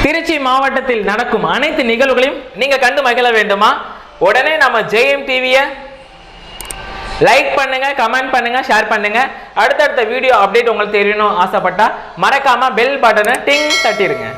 திருச்சி மாவட்டத்தில் நடக்கும் அனைத்து நிகழ்வுகளையும் நீங்க கண்டு மகிழ வேண்டுமா? உடனே நம்ம ஜெயம் டிவியை லைக் பண்ணுங்க, கமெண்ட் பண்ணுங்க, ஷேர் பண்ணுங்க. அடுத்தடுத்த வீடியோ அப்டேட் உங்களுக்கு தெரியணும் ஆசைப்பட்டா மறக்காம பெல் பட்டனை டிங் தட்டிடுங்க.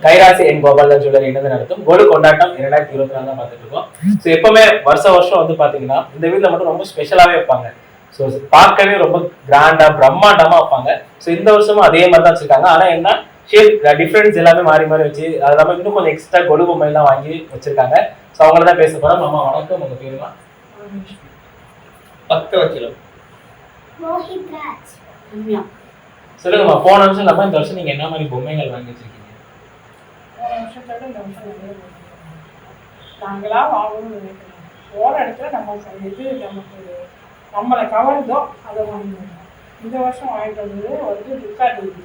கைராசி என் கோபாலன் ஜுவல்லரி இணைந்து நடத்தும் கொலு கொண்டாட்டம் 2024 தான் பார்த்துட்டு இருக்கோம். ஸோ எப்பவுமே வருஷம் வந்து பாத்தீங்கன்னா இந்த வீட்டில் மட்டும் ரொம்ப ஸ்பெஷலாவே வைப்பாங்க. ஸோ பார்க்கவே ரொம்ப கிராண்டா பிரம்மாண்டமா வைப்பாங்க. ஸோ இந்த வருஷமும் அதே மாதிரி தான் வச்சிருக்காங்க. ஆனா என்ன ஷேப் டிஃபரன்ஸ் எல்லாமே மாறி மாறி வச்சு அது இல்லாமல் இன்னும் கொஞ்சம் எக்ஸ்ட்ரா கொலு பொம்மை எல்லாம் வாங்கி வச்சிருக்காங்க. ஸோ அவங்கள தான் பேச போறோம். மாமா வணக்கம், உங்க பேருமா? சொல்லுங்கம்மா, போன வருஷம் இல்லாம இந்த வருஷம் நீங்க என்ன மாதிரி பொம்மைகள் வாங்கி வச்சிருக்கீங்க? நாங்களா வாங்கணும்னு நினைக்கிறோம். போற இடத்துல நமக்கு நம்மளை கவர்ந்தோ அதை வாங்கிடுவோம். இந்த வருஷம் வாங்கிட்டு வந்தது துர்கா தேவி,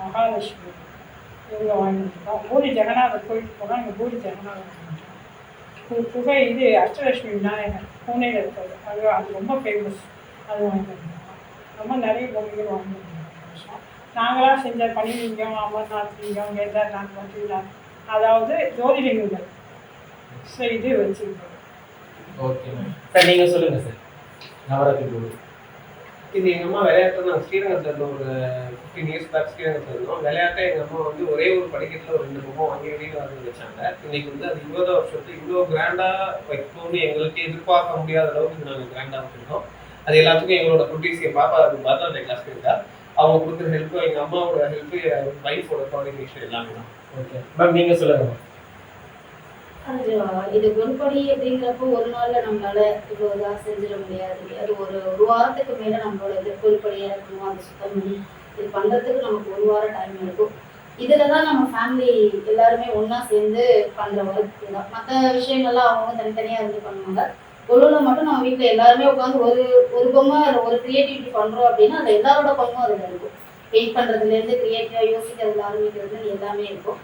மகாலட்சுமி இவங்க வாங்கிட்டுருக்கோம். பூரி ஜெகநாதர் கோயிலுக்கு போனால் இங்கே பூரி ஜெகநாதர் புகை இது அஷ்டலட்சுமி விநாயகர் பூனேல இருக்கிறது, அது ரொம்ப ஃபேமஸ். அது வாங்கிட்டு வந்தோம். ரொம்ப நிறைய பொம்மைகள் வாங்கிட்டு வருஷம் நாங்களாம் செஞ்ச பனிலிங்கம், அமர்நாத் லிங்கம், கேதார்நாத், பத்ரிநாத், அதாவது ஜோதிலிங்கங்கள் செய்து வச்சிருக்கோம். ஓகே சார், நீங்க சொல்லுங்க சார். நவராத்திரி குழு இது எங்கள் அம்மா விளையாட்டு நான் ஸ்ரீரங்கத்தில் இருந்தோம். ஒரு 15 இயர்ஸ் பேக் ஸ்ரீரங்கத்தில் இருந்தோம். விளையாட்டை எங்கள் அம்மா வந்து ஒரே ஒரு படிக்கட்டில் ஒரு 2 பொம்மை வாங்கி வெளியில் வந்து வச்சாங்க. இன்னைக்கு வந்து அது 20 வருஷத்துக்கு இவ்வளோ கிராண்டாக வைக்கணும்னு எங்களுக்கு எதிர்பார்க்க முடியாத அளவுக்கு நாங்கள் கிராண்டாக வச்சுருந்தோம். அது எல்லாத்துக்கும் எங்களோட குட்டீஸை பாப்பா பார்த்தா அந்த கிளாஸ் இருக்கா அவங்க கொடுக்குற ஹெல்ப்பு, எங்கள் அம்மாவோட ஹெல்ப்பு, வைஃபோட கோஆர்டினேஷன் எல்லாமே தான். ஓகே மேம், நீங்கள் சொல்லுங்க. இது குருப்படி அப்படிங்கிறப்போ ஒரு நாள்ல நம்மளால இவ்வளோ இதாக செஞ்சிட முடியாது. அது ஒரு வாரத்துக்கு மேலே நம்மளோட இது குருப்படியாக இருக்கணும், அதை சுத்தம் பண்ணி இது பண்ணுறதுக்கு நமக்கு ஒரு வாரம் டைம் இருக்கும். இதில் தான் நம்ம ஃபேமிலி எல்லாருமே ஒன்றா சேர்ந்து பண்ணுற ஒர்க் தான். மற்ற விஷயங்கள்லாம் அவங்க தனித்தனியாக இருந்து பண்ணுவாங்க. குழுவில் மட்டும் நம்ம வீட்டில் எல்லாருமே உட்காந்து ஒரு பொம்மை ஒரு க்ரியேட்டிவிட்டி பண்ணுறோம் அப்படின்னா அது எல்லாரோட பங்கும் அதில் இருக்கும். பெயிண்ட் பண்ணுறதுலேருந்து க்ரியேட்டிவாக யோசிக்கிறதுல ஆரம்பிக்கிறதுன்னு எல்லாமே இருக்கும்.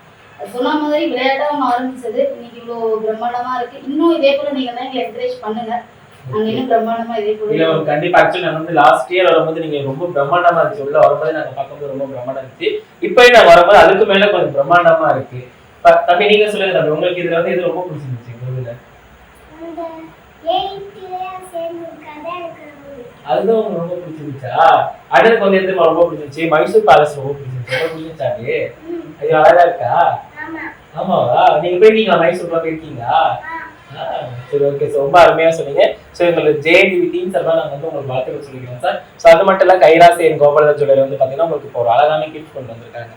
சொன்ன மாதிரி விளையாட்டாக ஆரம்பிச்சது இன்னைக்கு இவ்வளோ பிரம்மாண்டமா இருக்கு. இன்னும் இதே போல நீங்க தான் எங்களை என்கரேஜ் பண்ணுங்க. நாங்க இன்னும் பிரம்மாண்டமா இதே போல இல்ல கண்டிப்பா. ஆக்சுவலி நான் வந்து லாஸ்ட் இயர் வரும்போது நீங்க ரொம்ப பிரம்மாண்டமா இருந்துச்சு. உள்ள வரும்போது நாங்க பார்க்கும்போது ரொம்ப பிரம்மாண்டம் இருந்துச்சு. இப்போ நான் வரும்போது அதுக்கு மேல கொஞ்சம் பிரம்மாண்டமா இருக்கு. தம்பி நீங்க சொல்லுங்க தம்பி, உங்களுக்கு இதுல வந்து இது ரொம்ப பிடிச்சிருந்துச்சு கோவில? அதுதான் உங்களுக்கு ரொம்ப பிடிச்சிருந்துச்சா? அண்ணனுக்கு வந்து எது ரொம்ப பிடிச்சிருந்துச்சு? மைசூர் பேலஸ் ரொம்ப பிடிச்சிருந்துச்சு. ரொம்ப பிடிச்சிருச்சாரு. அது அழகா இருக்கா? ஆமாவா? நீங்க போயிருக்கீங்களா? மைசூர்லாம் போயிருக்கீங்களா? சரி, ஓகே. ரொம்ப அருமையா சொன்னீங்க. ஸோ எங்களுக்கு ஜேஎன்டிவி டீம் சார்பாக நாங்கள் வந்து உங்களுக்கு வாழ்த்துக்கள் சொல்லிக்கிறோம் சார். ஸோ அது மட்டும் இல்லை, கைராசி என் கோபாலன் ஜுவல்லரி வந்து பார்த்தீங்கன்னா உங்களுக்கு இப்போ ஒரு அழகான கிஃப்ட் கொண்டு வந்திருக்காங்க.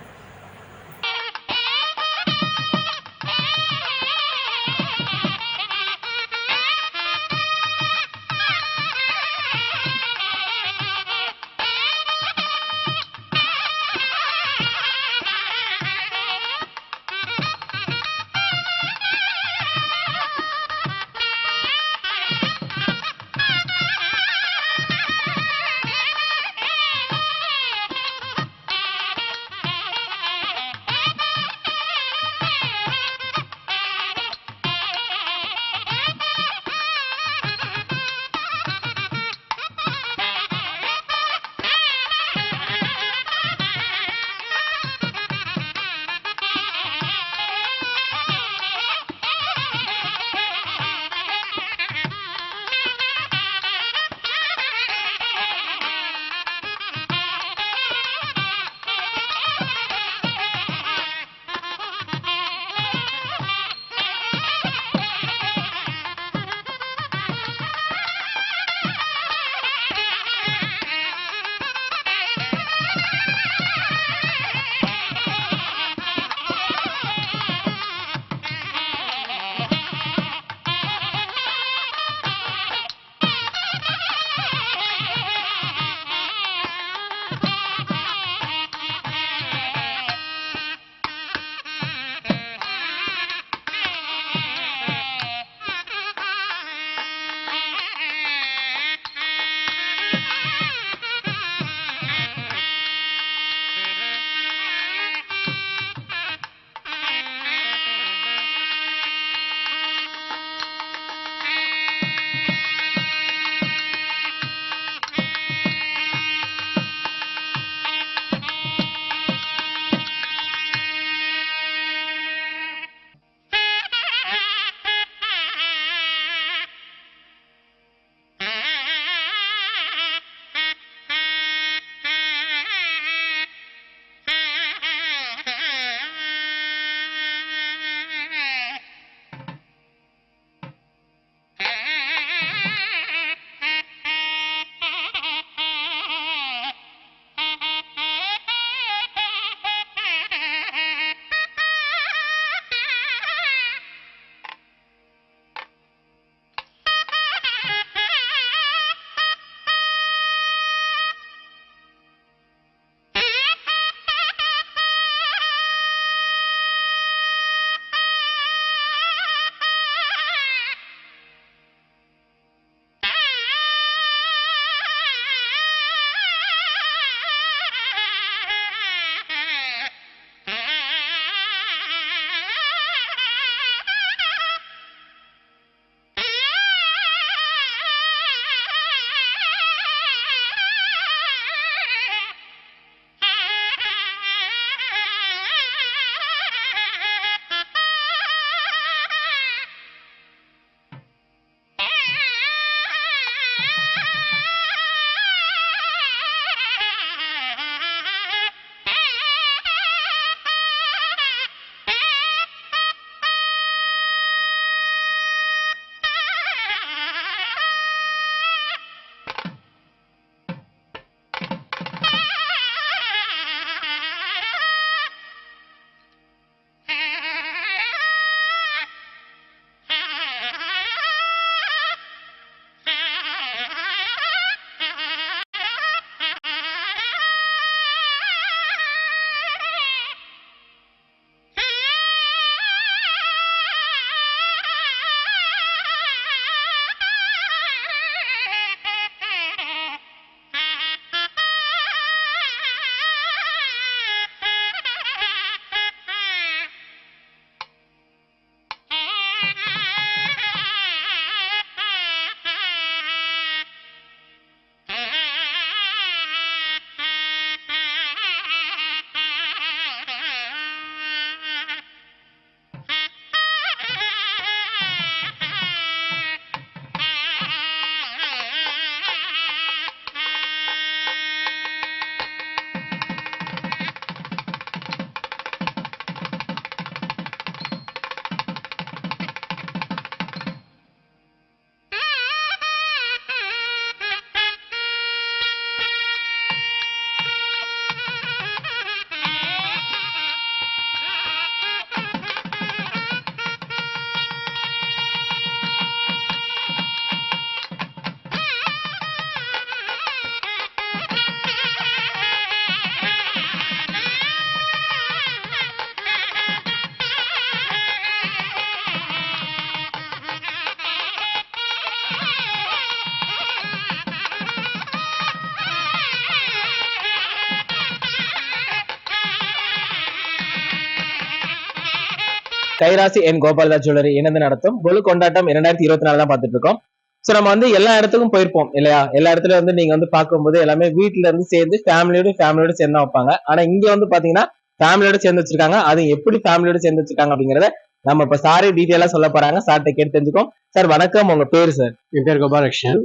கைராசி என் கோபாலதாஸ் ஜுவல்லரி இணைந்து நடத்தும் கொலு கொண்டாட்டம் 2024 தான் பார்த்துட்டு இருக்கோம். ஸோ நம்ம வந்து எல்லா இடத்துக்கும் போயிருப்போம் இல்லையா? எல்லா இடத்துல வந்து நீங்க வந்து பார்க்கும்போது எல்லாமே வீட்டுல இருந்து சேர்ந்து ஃபேமிலியோட சேர்ந்து தான் வைப்பாங்க. ஆனா இங்க வந்து பாத்தீங்கன்னா ஃபேமிலியோட சேர்ந்து வச்சிருக்காங்க. அது எப்படி ஃபேமிலியோட சேர்ந்து வச்சிருக்காங்க அப்படிங்கறத நம்ம இப்ப சாரே டீட்டெயிலா சொல்ல போறாங்க. சார்ட்ட கேட்டு தெரிஞ்சுக்கோம். சார் வணக்கம், உங்க பேரு சார்? என் பேர் கோபாலகிருஷ்ணன்.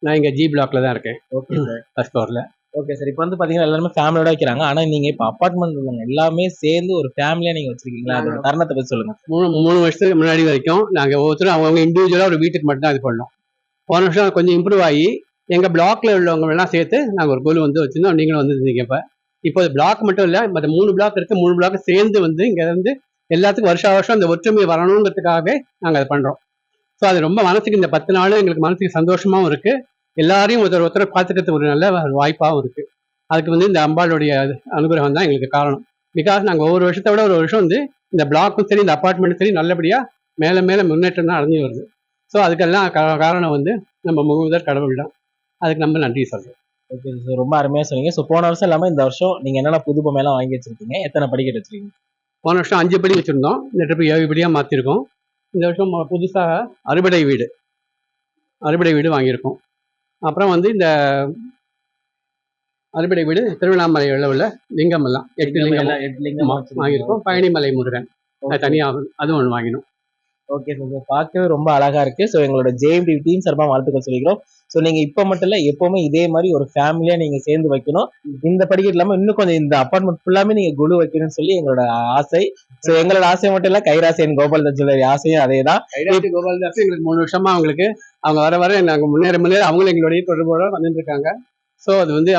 நான் இங்கே ஜி பிளாக்ல தான் இருக்கேன். Okay sir. ஃபர்ஸ்ட் ஃப்ளோர்ல. Okay sir. இப்போ வந்து பாத்தீங்கன்னா எல்லாருமே ஃபேமிலியோட வைக்கிறாங்க. ஆனா நீங்க இப்ப அபார்ட்மெண்ட் உள்ளவங்க எல்லாமே சேர்ந்து ஒரு ஃபேமிலியா நீங்க வச்சிருக்கீங்களா? அதோட காரணத்தை பத்தி சொல்லுங்க. 3 வருஷத்துக்கு முன்னாடி வரைக்கும் நாங்கள் ஒவ்வொருத்தரும் அவங்க இண்டிவிஜுவலாக ஒரு வீட்டுக்கு மட்டும் தான் இது பண்ணோம். போன வருஷம் கொஞ்சம் இம்ப்ரூவ் ஆகி எங்கள் பிளாக்ல உள்ளவங்க எல்லாம் சேர்த்து நாங்கள் ஒரு கோல் வந்து வச்சிருந்தோம். நீங்களும் வந்து இருந்தீங்க. இப்போ பிளாக் மட்டும் இல்லை, மற்ற 3 பிளாக் இருக்கு. 3 பிளாக் சேர்ந்து வந்து இங்கே வந்து எல்லாத்துக்கும் வருஷம் அந்த ஒற்றுமை வரணுங்கிறதுக்காகவே நாங்கள் அதை பண்ணுறோம். ஸோ அது ரொம்ப மனசுக்கு இந்த 10 நாள் எங்களுக்கு மனசுக்கு சந்தோஷமாகவும் இருக்கு. எல்லாரையும் ஒருத்தரை பார்த்துக்கிறதுக்கு ஒரு நல்ல வாய்ப்பாகவும் இருக்கு. அதுக்கு வந்து இந்த அம்பாளுடைய அனுகிரகம் தான் எங்களுக்கு காரணம். பிகாஸ் நாங்கள் ஒவ்வொரு வருஷத்தை விட ஒரு வருஷம் வந்து இந்த பிளாக்கும் சரி இந்த அப்பார்ட்மெண்ட்டும் சரி நல்லபடியாக மேலே முன்னேற்றம் தான் அடைஞ்சு வருது. ஸோ அதுக்கெல்லாம் காரணம் வந்து நம்ம முகமுதற் கடவுள் தான். அதுக்கு நம்ம நன்றி சொல்றோம். ஓகே சார், ரொம்ப அருமையா சொன்னீங்க. ஸோ போன வருஷம் இல்லாமல் இந்த வருஷம் நீங்க என்னென்ன புது பொம்மையெல்லாம் வாங்கி வச்சிருக்கீங்க? எத்தனை படிக்கட்டு வச்சிருக்கீங்க? போன வருஷம் 5 படி வச்சுருந்தோம். இந்த ட்ரிப்பு 7 படியாக மாற்றிருக்கோம். இந்த வருஷம் புதுசாக அறுபடை வீடு வாங்கியிருக்கோம். அப்புறம் வந்து இந்த அறுபடை வீடு திருவண்ணாமலை உள்ள லிங்கம் எல்லாம் 8 லிங்கம் வாங்கியிருக்கோம். பழனிமலை முருகன் தனியாக அதுவும் ஒன்று வாங்கினோம். ஓகே சார், பார்க்கவே ரொம்ப அழகா இருக்கு. ஸோ எங்களோட ஜேஎம்டி டீம் சார்பாக வாழ்த்துக்கள் சொல்லிக்கிறோம். ஸோ நீங்க இப்போ மட்டும் இல்லை, எப்பவுமே இதே மாதிரி ஒரு ஃபேமிலியா நீங்க சேர்ந்து வைக்கணும். இந்த படிக்கட்டு இல்லாமல் இன்னும் கொஞ்சம் இந்த அப்பார்ட்மெண்ட் ஃபுல்லாமே நீங்க குழு வைக்கணும்னு சொல்லி எங்களோட ஆசை. ஸோ எங்களோட ஆசை மட்டும் இல்லை, கைராசி என் கோபாலதாஸ் ஜுவல்லரி ஆசையும் அதே தான். கோபாலதாஸ் எங்களுக்கு 3 வருஷமா அவங்களுக்கு அவங்க வர நாங்கள் முன்னேற அவங்களும் எங்களுடைய தொடர்போட வந்துட்டு இருக்காங்க. ஸோ அது வந்து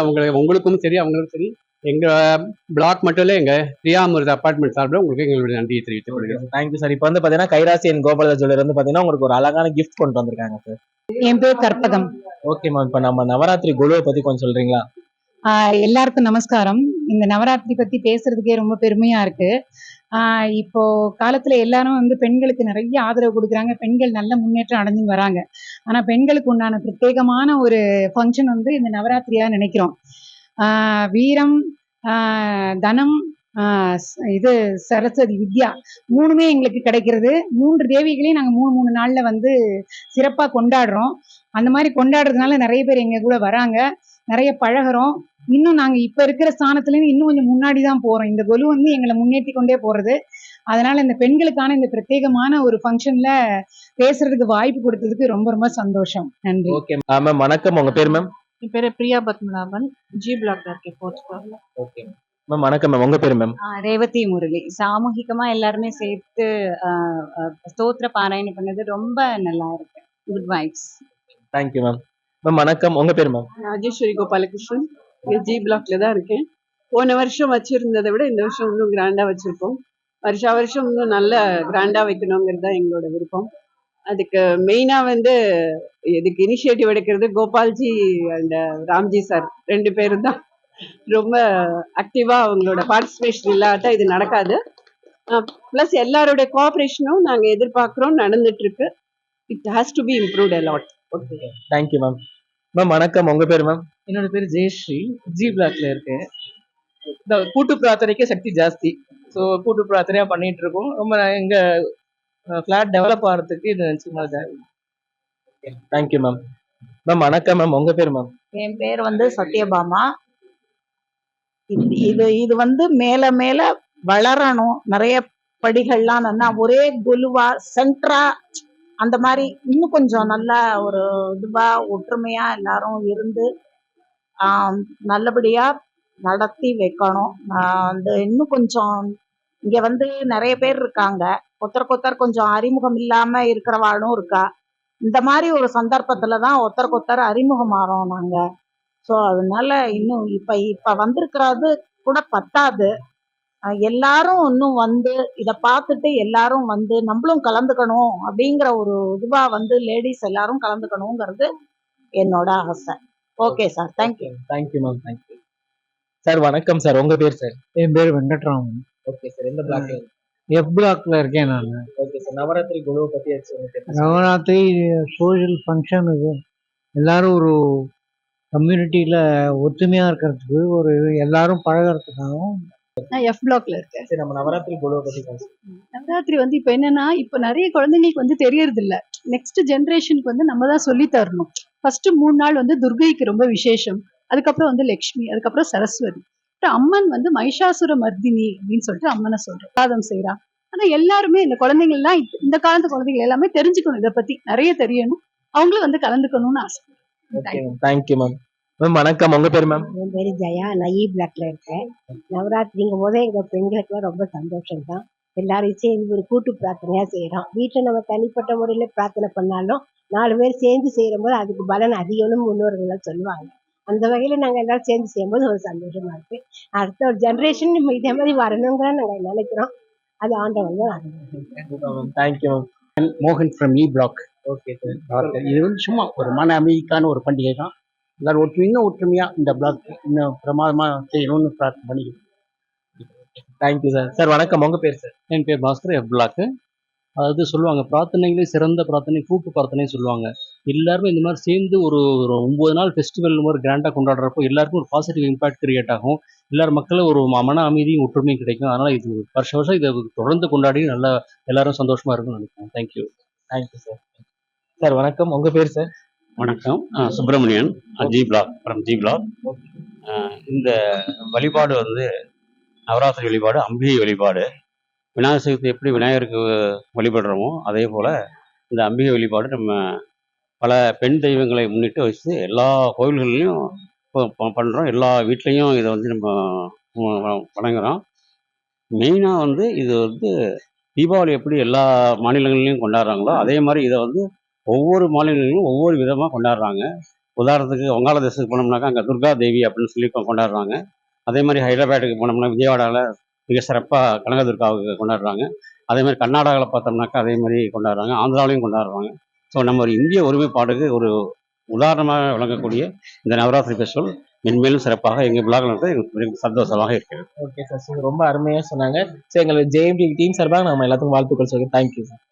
உங்களுக்கும் சரி அவங்களுக்கும் சரி எங்கள் பிளாக் மட்டும் இல்லை, எங்கள் பிரியாமிருத அப்பார்ட்மெண்ட் சார்பில் உங்களுக்கு எங்களுடைய நன்றியை தெரிவித்துக் கொள்கிறேன். Thank you sir. இப்போ வந்து பார்த்தீங்கன்னா கைராசி என் கோபாலதாஸ் ஜுவல்லரி வந்து பார்த்தீங்கன்னா உங்களுக்கு ஒரு அழகான கிஃப்ட் கொண்டு வந்திருக்காங்க சார். என் பேர் கற்பகம். ஓகே மேம், இப்போ நம்ம நவராத்திரி குழுவை பற்றி கொஞ்சம் சொல்றீங்களா? எல்லாருக்கும் நமஸ்காரம். இந்த நவராத்திரி பத்தி பேசுறதுக்கே ரொம்ப பெருமையா இருக்கு. இப்போ காலத்துல எல்லாரும் வந்து பெண்களுக்கு நிறைய ஆதரவு கொடுக்குறாங்க. பெண்கள் நல்ல முன்னேற்றம் அடைஞ்சு வராங்க. ஆனா பெண்களுக்கு உண்டான பிரத்யேகமான ஒரு ஃபங்க்ஷன் வந்து இந்த நவராத்திரியா நினைக்கிறோம். வீரம், தனம், இது சரஸ்வதி வித்யா 3மே எங்களுக்கு கிடைக்கிறது. 3 தேவிகளையும் நாங்கள் 3 நாள்ல வந்து சிறப்பாக கொண்டாடுறோம். அந்த மாதிரி கொண்டாடுறதுனால நிறைய பேர் எங்க கூட வராங்க, நிறைய பழகிறோம். இன்னும் நாங்க இப்ப இருக்கிற ஸ்தானத்துலேருந்து இன்னும் கொஞ்சம் முன்னாடி தான் போறோம். இந்த கொலு வந்து எங்களை முன்னேற்றி கொண்டே போறது. அதனால இந்த பெண்களுக்கான இந்த பிரத்யேகமான ஒரு ஃபங்க்ஷன்ல பேசுறதுக்கு வாய்ப்பு கொடுத்ததுக்கு ரொம்ப ரொம்ப சந்தோஷம். நன்றி. ஓகே மேம், வணக்கம். உங்க பேர் மேம்? என் பேரு பிரியா பத்மநாபன். ஜி பிளாக்ல இருக்கேன், 4th floor. ஓகே மேம், வணக்கம் மேம். உங்க பேர் மேம்? ரேவதி முரளி. சாமூகிகமா எல்லாருமே சேர்த்து ஸ்தோத்திர பாராயணம் பண்ணது ரொம்ப நல்லா இருக்கு. Good vibes. Thank you ma'am. Ma'am வணக்கம். உங்க பேர் மேம்? ராஜேஸ்வரி கோபாலகிருஷ்ணன். ஜி பிளாக்ல தான் இருக்கேன். போன வருஷம் வச்சிருந்ததை விட இந்த வருஷம் இன்னும் கிராண்டா வச்சிருக்கோம். வருஷம் இன்னும் நல்ல கிராண்டா வைக்கணுங்கிறது தான் எங்களோட விருப்பம். அதுக்கு மெயினா வந்து இதுக்கு இனிஷியேட்டிவ் எடுக்கிறது கோபால்ஜி அண்ட் ராம்ஜி சார் 2 பேரும் தான் ரொம்ப ஆக்டிவா. அவங்களோட பார்ட்டிசிபேஷன் இல்லாட்டா இது நடக்காது. பிளஸ் எல்லாருடைய கோஆபரேஷனும் நாங்க எதிர்பார்க்கிறோம், நடந்துட்டு இருக்கு. It has to be improved a lot. Okay, thank you ma'am. Ma'am வணக்கம். உங்க பேர் மேம்? என்னோட பேர் ஜெயஸ்ரீ. ஜி பிளாக்ல இருக்கேன். இந்த கூட்டு பிரார்த்தனைக்கு சக்தி ஜாஸ்தி. ஸோ கூட்டு பிரார்த்தனையா பண்ணிட்டு இருக்கோம். ரொம்ப எங்க ஃபிளாட் டெவலப் ஆகிறதுக்கு இது நினைச்சுங்க. Thank you ma'am. மேம் வணக்கம் மேம். உங்க பேர் மேம்? என் பேர் வந்து சத்யபாமா. இது வந்து மேல மேல வளரணும். நிறைய படிகள்லாம் நல்லா ஒரே குலுவா சென்ட்ரா அந்த மாதிரி இன்னும் கொஞ்சம் நல்லா ஒரு இதுவா ஒற்றுமையா எல்லாரும் இருந்து நல்லபடியா நடத்தி வைக்கணும். வந்து இன்னும் கொஞ்சம் இங்க வந்து நிறைய பேர் இருக்காங்க. ஒருத்தருக்கொத்தர் கொஞ்சம் அறிமுகம் இல்லாம இருக்கிறவாளும் இருக்கா. இந்த மாதிரி ஒரு சந்தர்ப்பத்துலதான் ஒருத்தருக்கொத்தர் அறிமுகமாறோம் நாங்க. ஸோ அதனால இன்னும் இப்ப வந்திருக்கிறது கூட பத்தாது. எல்லாரும் இன்னும் வந்து இதை பார்த்துட்டு எல்லாரும் வந்து நம்மளும் கலந்துக்கணும் அப்படிங்கிற ஒரு இதுவா வந்து லேடிஸ் எல்லாரும் கலந்துக்கணுங்கிறது என்னோட ஆசை. Okay sir, thank you. Thank you ma'am, thank you sir. வணக்கம் சார். உங்க பேர் சார்? என் பேர் வெங்கட்ராமன். Okay sir. எந்த பிளாக்ல? எஃப் பிளாக்ல இருக்கேன் நான். Okay sir. நவராத்திரி குழுவை பத்தி நவராத்திரி சோஷியல் ஃபங்க்ஷன். இது எல்லாரும் ஒரு கம்யூனிட்டியில ஒத்துமையா இருக்கிறதுக்கு, ஒரு எல்லாரும் பழகிறதுக்காகவும் நான் எஃப் பிளாக்ல இருக்கேன். சரி, நம்ம நவராத்திரி குழுவை பத்தி பேசலாம். நவராத்திரி வந்து இப்போ என்னன்னா, இப்போ நிறைய குழந்தைங்களுக்கு வந்து தெரியறது இல்ல. நெக்ஸ்ட் ஜென்ரேஷனுக்கு வந்து நம்ம தான் சொல்லி தரணும். ஃபர்ஸ்ட் 3 நாள் வந்து துர்கைக்கு ரொம்ப விசேஷம். அதுக்கப்புறம் வந்து லக்ஷ்மி, அதுக்கப்புறம் சரஸ்வதி. அப்புறம் அம்மன் வந்து மைஷாசுர மர்தினி அப்படின்னு சொல்லிட்டு அம்மனை சொல்றோம். பாதம் செய்றா. ஆனா எல்லாருமே இந்த குழந்தைங்க எல்லாம் இந்த காலத்து குழந்தைங்க எல்லாமே தெரிஞ்சுக்கணும், இதை பத்தி நிறைய தெரியணும். அவங்களும் வந்து கலந்துக்கணும்னு ஆசை. Okay ma'am, thank you ma'am. Ma'am வணக்கம், உங்க பேர் மேம்? என் பேரு ஜெயா. நான் பிளாக்ல இருக்கேன். நவராத்திரிங்கும் போதே எங்க பெண்களுக்குலாம் ரொம்ப சந்தோஷம் தான். எல்லாரும் சேர்ந்து ஒரு கூட்டு பிரார்த்தனையா செய்யறோம். வீட்டுல நம்ம தனிப்பட்ட முறையில பிரார்த்தனை பண்ணாலும் 4 பேர் சேர்ந்து செய்யும் போது அதுக்கு பலன் அதிகம்னு முன்னோர்கள் சொல்லுவாங்க. அந்த வகையில நாங்க எல்லாரும் சேர்ந்து செய்யும்போது ஒரு சந்தோஷமா இருக்கு. அடுத்த ஒரு ஜெனரேஷன் நம்ம இதே மாதிரி வரணுங்கிற நாங்க நினைக்கிறோம். அது ஆண்டவன் தான். Thank you ma'am. மோகன் from E block. Okay sir. இது வந்து சும்மா ஒரு மன அமைதிக்கான ஒரு பண்டிகை தான். எல்லாரும் இன்னும் ஒற்றுமையா இந்த பிளாக் இன்னும் பிரமாதமா செய்யணும்னு பிரார்த்தனை பண்ணிக்கிறேன். Thank you sir. சார் வணக்கம், உங்க பேர் சார்? என் பேர் பாஸ்கர், எஃப் பிளாக்கு. அதாவது சொல்லுவாங்க, பிரார்த்தனைகளே சிறந்த பிரார்த்தனை கூட்டு பிரார்த்தனை சொல்லுவாங்க. எல்லாருமே இந்த மாதிரி சேர்ந்து ஒரு 9 நாள் ஃபெஸ்டிவல் மாதிரி கிராண்டாக கொண்டாடுறப்போ எல்லாருக்கும் ஒரு பாசிட்டிவ் இம்பாக்ட் கிரியேட் ஆகும். எல்லாரும் மக்களும் ஒரு மன அமைதியும் ஒற்றுமையும் கிடைக்கும். அதனால இது வருஷம் இதை தொடர்ந்து கொண்டாடி நல்லா எல்லாரும் சந்தோஷமா இருக்கும்னு நினைக்கிறேன். தேங்க்யூ. Thank you sir. சார் வணக்கம், உங்க பேர் சார்? வணக்கம், Subramanian, G block from G block. இந்த வழிபாடு வந்து நவராத்திரி வழிபாடு, அம்பிகை வழிபாடு. விநாயகர் சதுர்த்தி எப்படி விநாயகருக்கு வழிபடுறோமோ அதே போல் இந்த அம்பிகை வழிபாடு நம்ம பல பெண் தெய்வங்களை முன்னிட்டு வச்சு எல்லா கோவில்கள்லையும் பண்ணுறோம். எல்லா வீட்லேயும் இதை வந்து நம்ம வணங்குறோம். மெயினாக வந்து இது வந்து தீபாவளி எப்படி எல்லா மாநிலங்கள்லையும் கொண்டாடுறாங்களோ அதே மாதிரி இதை வந்து ஒவ்வொரு மாநிலங்களிலும் ஒவ்வொரு விதமாக கொண்டாடுறாங்க. உதாரணத்துக்கு வங்காளதேசத்துக்கு போனோம்னாக்கா அங்கே துர்கா தேவி அப்படின்னு சொல்லி கொண்டாடுறாங்க. அதே மாதிரி ஹைதராபாத்துக்கு போனோம்னா விஜயவாடாவில் மிக சிறப்பாக கனகதுர்காவுக்கு கொண்டாடுறாங்க. அதே மாதிரி கர்நாடகாவில் பார்த்தோம்னாக்கா அதே மாதிரி கொண்டாடுறாங்க. ஆந்திராவிலையும் கொண்டாடுறாங்க. ஸோ நம்ம ஒரு இந்திய ஒருமைப்பாடுக்கு ஒரு உதாரணமாக விளங்கக்கூடிய இந்த நவராத்திரி ஃபெஸ்டிவல் மென்மேலும் சிறப்பாக எங்கள் பிளாக்ல இருந்து எங்களுக்கு சந்தோஷமாக இருக்கிறது. ஓகே சார், ரொம்ப அருமையாக சொன்னாங்க. சரி, எங்களுக்கு ஜேஎம்டி டீம் சார்பாக நம்ம எல்லாத்துக்கும் வாழ்த்துக்கள் சொல்லுங்கள். Thank you sir.